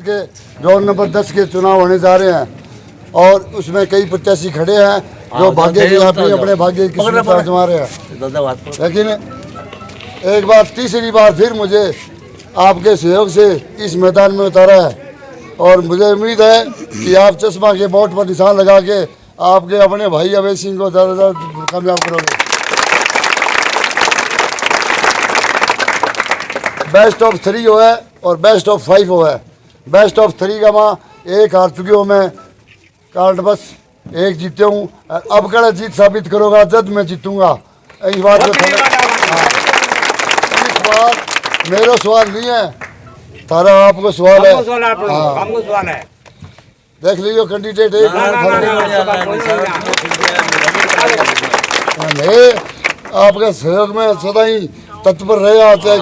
परिषद के zone number 10 के चुनाव होने जा रहे हैं और उसमें कई प्रत्याशी खड़े हैं जो भाग्य की अपने भाग्य की किस्मत आजमा रहे हैं। लेकिन एक बार तीसरी बार फिर मुझे आपके सहयोग से इस मैदान में उतारा है और मुझे उम्मीद है कि आप चश्मा के वोट पर निशान लगा के आपके अपने भाई अवैध सिंह को ज़्यादा कामयाब करोगे। बेस्ट ऑफ 3 हो है और बेस्ट ऑफ 5 हो है। बेस्ट ऑफ 3 का माँ एक हार चुकी हूँ मैं, कार्ड बस एक जीते हूँ। अब कड़ा जीत साबित करोगा जब मैं जीतूंगा। इस बात को इस बार मेरा सवाल नहीं है, तारा आपको सवाल है। हमको सवाल है। देख लीजिए कैंडिडेट एक आपके सहयोग में सदा ही तत्पर रहेगा, चाहे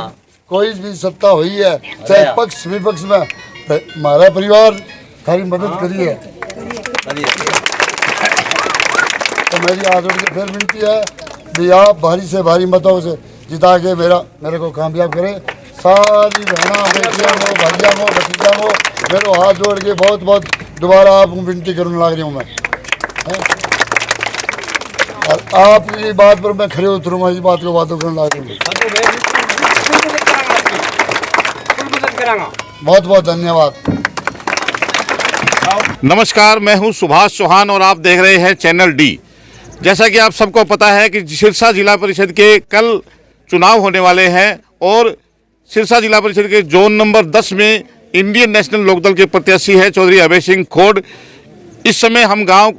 कोई भी सत्ता हुई है, चाहे पक्ष विपक्ष में हमारा परिवार खाली मदद करिए। तो मेरी हाथ जोड़ के फिर विनती है कि आप भारी से भारी मतों से जिता के मेरे को कामयाब करें। सारी बहना बेटियाँ हो, भाइयों हो, भतीजा हो, मेरे हाथ जोड़ के बहुत बहुत दोबारा आपको विनती करने लग रही हूँ मैं। और आपकी बात पर मैं खड़े उतरूँगा, इस बात को बातों करने लग रही हूँ। बहुत बहुत धन्यवाद। नमस्कार, मैं हूं सुभाष चौहान और आप देख रहे हैं चैनल डी। जैसा कि आप सबको पता है कि सिरसा जिला परिषद के कल चुनाव होने वाले हैं और सिरसा जिला परिषद के जोन नंबर 10 में इंडियन नेशनल लोकदल के प्रत्याशी है चौधरी अभय सिंह खोड़। इस समय हम गांव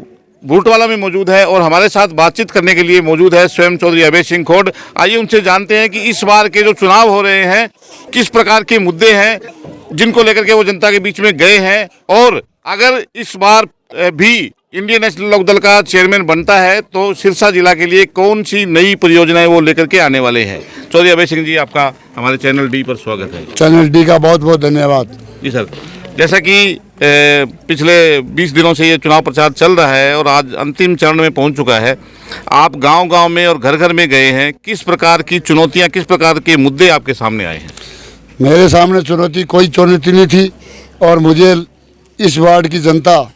भूटवाला में मौजूद है और हमारे साथ बातचीत करने के लिए मौजूद है स्वयं चौधरी अभय सिंह खोड़। आइए उनसे जानते हैं कि इस बार के जो चुनाव हो रहे हैं किस प्रकार के मुद्दे हैं जिनको लेकर के वो जनता के बीच में गए हैं, और अगर इस बार भी इंडियन नेशनल लोकदल का चेयरमैन बनता है तो सिरसा जिला के लिए कौन सी नई परियोजनाएं वो लेकर के आने वाले हैं। चौधरी अभय सिंह जी, आपका हमारे चैनल डी पर स्वागत है। चैनल डी का बहुत बहुत धन्यवाद। जी सर, जैसा कि पिछले 20 दिनों से ये चुनाव प्रचार चल रहा है और आज अंतिम चरण में पहुंच चुका है, आप गांव-गांव में और घर-घर में गए हैं, किस प्रकार की चुनौतियां, किस प्रकार के मुद्दे आपके सामने आए हैं? मेरे सामने कोई चुनौती नहीं थी और मुझे इस वार्ड की जनता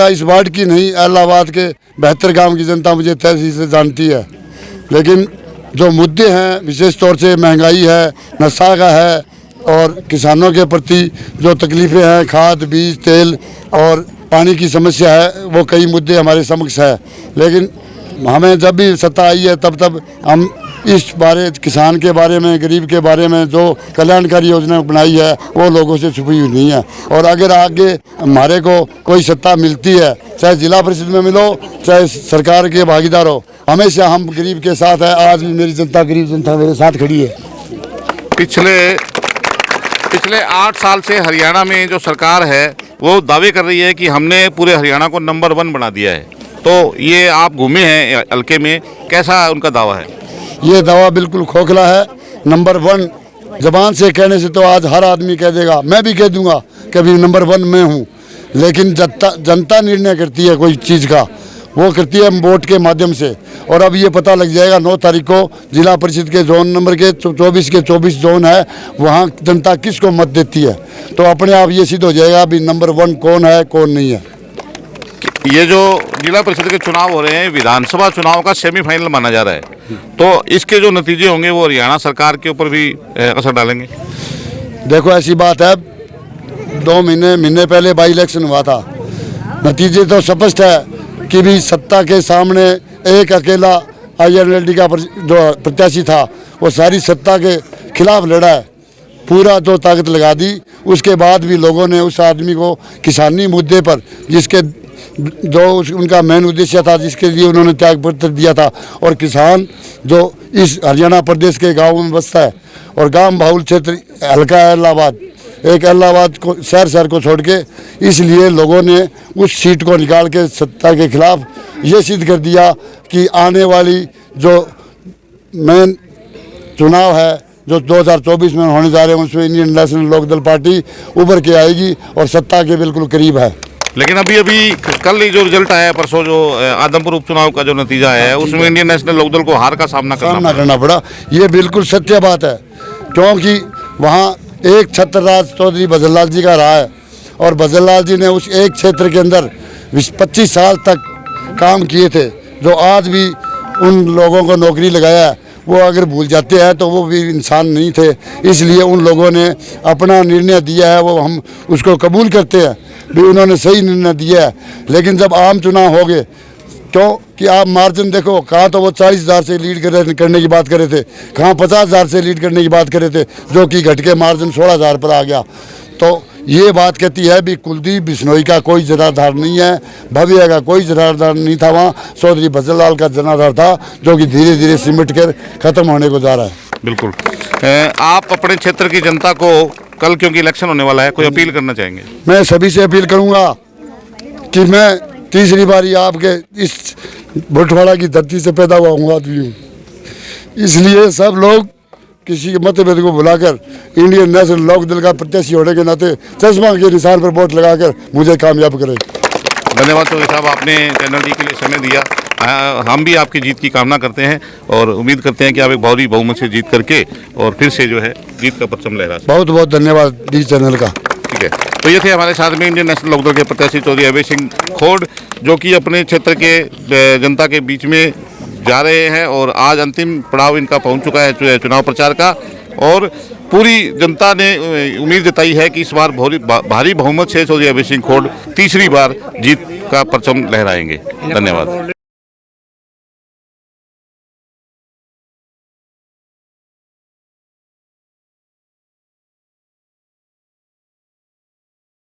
इस वार्ड की नहीं, इलाहाबाद के 72 गांव की जनता मुझे तहसील से जानती है। लेकिन जो मुद्दे हैं विशेष तौर से महंगाई है, नशा का है और किसानों के प्रति जो तकलीफ़ें हैं, खाद बीज तेल और पानी की समस्या है, वो कई मुद्दे हमारे समक्ष है। लेकिन हमें जब भी सत्ता आई है तब हम इस बारे किसान के बारे में, गरीब के बारे में जो कल्याणकारी योजना बनाई है वो लोगों से छुपी हुई नहीं है। और अगर आगे हमारे को कोई सत्ता मिलती है, चाहे जिला परिषद में मिलो चाहे सरकार के भागीदार हो, हमेशा हम गरीब के साथ है। आज भी मेरी जनता, गरीब जनता मेरे साथ खड़ी है। पिछले 8 साल से हरियाणा में जो सरकार है वो दावे कर रही है कि हमने पूरे हरियाणा को नंबर 1 बना दिया है। तो ये आप घूमे हैं हल्के में, कैसा उनका दावा है? ये दावा बिल्कुल खोखला है। नंबर 1 जबान से कहने से तो आज हर आदमी कह देगा, मैं भी कह दूंगा कि अभी नंबर 1 मैं हूँ। लेकिन जनता निर्णय करती है कोई चीज़ का, वो करती है वोट के माध्यम से। और अब ये पता लग जाएगा 9 तारीख को जिला परिषद के जोन नंबर के 24 के 24 जोन है, वहाँ जनता किसको मत देती है। तो अपने आप ये सिद्ध हो जाएगा अभी नंबर 1 कौन है कौन नहीं है। ये जो जिला परिषद के चुनाव हो रहे हैं विधानसभा चुनाव का सेमीफाइनल माना जा रहा है, तो इसके जो नतीजे होंगे वो हरियाणा सरकार के ऊपर भी असर डालेंगे। देखो ऐसी बात है, 2 महीने पहले बाई इलेक्शन हुआ था, नतीजे तो स्पष्ट है कि भी सत्ता के सामने एक अकेला INLD का जो प्रत्याशी था वो सारी सत्ता के खिलाफ लड़ा है, पूरा जो ताकत लगा दी। उसके बाद भी लोगों ने उस आदमी को किसानी मुद्दे पर जिसके उनका मेन उद्देश्य था, जिसके लिए उन्होंने त्याग पत्र दिया था, और किसान जो इस हरियाणा प्रदेश के गाँव में बसता है और गांव बाहुल क्षेत्र हल्का है इलाहाबाद, एक इलाहाबाद को शहर को छोड़ के, इसलिए लोगों ने उस सीट को निकाल के सत्ता के खिलाफ ये सिद्ध कर दिया कि आने वाली जो मेन चुनाव है जो 2024 में होने जा रहे हैं उसमें इंडियन नेशनल लोकदल पार्टी उभर के आएगी और सत्ता के बिल्कुल करीब है। लेकिन अभी कल ही जो रिजल्ट आया, परसों जो आदमपुर उपचुनाव का जो नतीजा है उसमें इंडियन नेशनल लोकदल को हार का सामना करना पड़ा। ये बिल्कुल सत्य बात है, क्योंकि वहाँ एक छत्रराज चौधरी भजनलाल जी का रहा है और भजनलाल जी ने उस एक क्षेत्र के अंदर 25 साल तक काम किए थे, जो आज भी उन लोगों को नौकरी लगाया है। वो अगर भूल जाते हैं तो वो भी इंसान नहीं थे, इसलिए उन लोगों ने अपना निर्णय दिया है, वो हम उसको कबूल करते हैं भी उन्होंने सही निर्णय दिया है। लेकिन जब आम चुनाव हो गए क्यों कि आप मार्जिन देखो, कहाँ तो वो 40,000 से लीड करने की बात कर रहे थे, कहाँ 50,000 से लीड करने की बात कर रहे थे, जो कि घट के मार्जिन 16,000 पर आ गया। तो ये बात कहती है भी कुलदीप बिश्नोई का कोई जनाधार नहीं है, भव्य का कोई जनाधार नहीं था, वहाँ चौधरी भजनलाल का जनाधार था, जो कि धीरे धीरे सिमट कर खत्म होने को जा रहा है। बिल्कुल। आप अपने क्षेत्र की जनता को कल, क्योंकि इलेक्शन होने वाला है, कोई अपील करना चाहेंगे? मैं सभी से अपील करूँगा कि मैं तीसरी बारी आपके इस भुटवाड़ा की धरती से पैदा हुआ हूँ आदमी हूँ, इसलिए सब लोग किसी के मतभेद को भुलाकर इंडियन नेशनल लोकदल का प्रत्याशी होने के नाते चश्मा के निशान पर वोट लगाकर मुझे कामयाब करें। धन्यवाद चौधरी साहब, आपने चैनल डी के लिए समय दिया। हम भी आपकी जीत की कामना करते हैं और उम्मीद करते हैं कि आप एक भारी बहुमत से जीत करके और फिर से जो है जीत का परचम लहरा। बहुत बहुत धन्यवाद डी चैनल का। ठीक है, तो ये थे हमारे साथ में इंडियन नेशनल लोकदल के प्रत्याशी चौधरी अभय सिंह खोड़, जो कि अपने क्षेत्र के जनता के बीच में जा रहे हैं और आज अंतिम पड़ाव इनका पहुंच चुका है चुनाव प्रचार का। और पूरी जनता ने उम्मीद जताई है कि इस बार भारी बहुमत से चौधरी अभय सिंह खोड़ तीसरी बार जीत का परचम लहराएंगे। धन्यवाद।